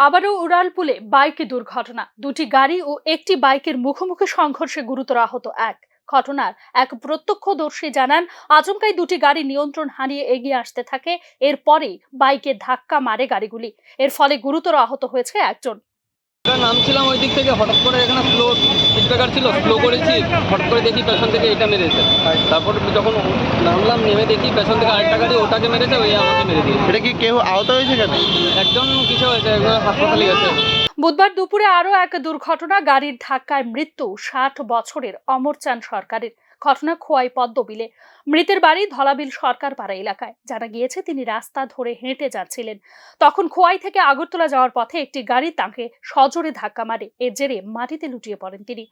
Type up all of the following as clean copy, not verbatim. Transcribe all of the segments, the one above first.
আবারও উড়ালপুলে বাইক দুর্ঘটনা। দুটি গাড়ি ও একটি বাইকের মুখোমুখি সংঘর্ষে গুরুতর আহত এক। ঘটনার এক প্রত্যক্ষদর্শী জানান, আচমকাই দুটি গাড়ি নিয়ন্ত্রণ হারিয়ে এগিয়ে আসতে থাকে। এরপরে বাইকে ধাক্কা মারে গাড়িগুলি। এর ফলে গুরুতর আহত হয়েছে একজন। নামছিলাম ওই দিক থেকে, হঠাৎ করে এখানে স্লো স্পিড ব্রেকার ছিল, স্লো করেছি, হঠাৎ করে দেখি পেছন থেকে এটা মেরেছে। তারপর যখন নামলাম, নেমে দেখি পেছন থেকে আরেকটা গাড়ি ওটাকে মেরেছে, ওই আমাকে মেরে দিয়েছে। এটা কি কেউ আহত হয়েছে কেন? একজন কিছু হয়েছে, একজন হাসপাতালে গেছে। বুধবার দুপুরে আরো এক দুর্ঘটনা, গাড়ির ধাক্কায় মৃত্যু ৬০ বছরের অমরচাঁদ সরকারের। ঘটনা খোয়াই পদ্মবিলে। মৃতের বাড়ি ধলাবিল সরকার পাড়া এলাকায়। জানা গিয়েছে তিনি রাস্তা ধরে হেঁটে যাচ্ছিলেন। তখন খোয়াই থেকে আগরতলা যাওয়ার পথে একটি গাড়ি তাঁকে সজোরে ধাক্কা মারে। এর জেরে মাটিতে লুটিয়ে পড়েন তিনি।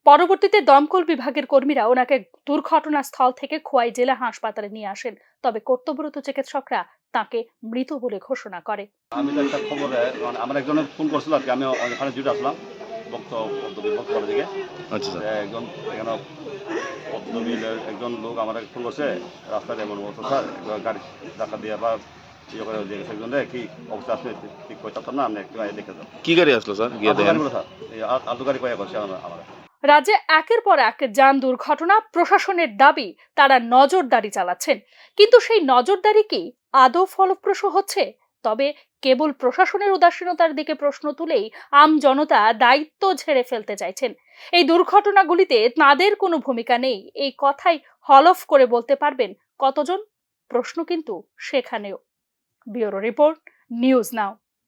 পরবর্তীতে দমকল বিভাগের কর্মীরা ওনাকে দুর্ঘটনাস্থল থেকে খোয়াই জেলা হাসপাতালে নিয়ে আসেন। তবে কর্তব্যরত চিকিৎসকরা তাকে মৃত বলে ঘোষণা করে। আমি তো একটা খবরে আমার একজনে ফোন করছিল আর কি, আমি ওখানে জুটে আসলাম বক্তব্য দিকে। আচ্ছা স্যার। একজন এখানে পদ্মবিলের একজন লোক আমার ফোন করছে, রাস্তায় এমন অবস্থা স্যার, গাড়ি ধাক্কা দিয়ে বা ইয়ে করে দিয়ে গেছে। একজনে কি অবস্থা আসলে ঠিক করতে পারতাম না, আপনি একটু দেখে যান। কি গাড়ি আসলো স্যার? গিয়ে দেখেন স্যার, এই আলু গাড়ি কয়ে করছে আমার। রাজ্যে একের পর এক যান দুর্ঘটনা। প্রশাসনের দাবি তারা নজরদারি চালাচ্ছেন, কিন্তু সেই নজরদারি কি আদৌ ফলপ্রসূ হচ্ছে? তবে কেবল প্রশাসনের উদাসীনতার দিকে প্রশ্ন তুলেই আম জনতা দায়িত্ব ঝেড়ে ফেলতে চাইছেন। এই দুর্ঘটনাগুলিতে তাদের কোনো ভূমিকা নেই, এই কথাই হলফ করে বলতে পারবেন কতজন? প্রশ্ন কিন্তু সেখানেও। Bureau report, news now.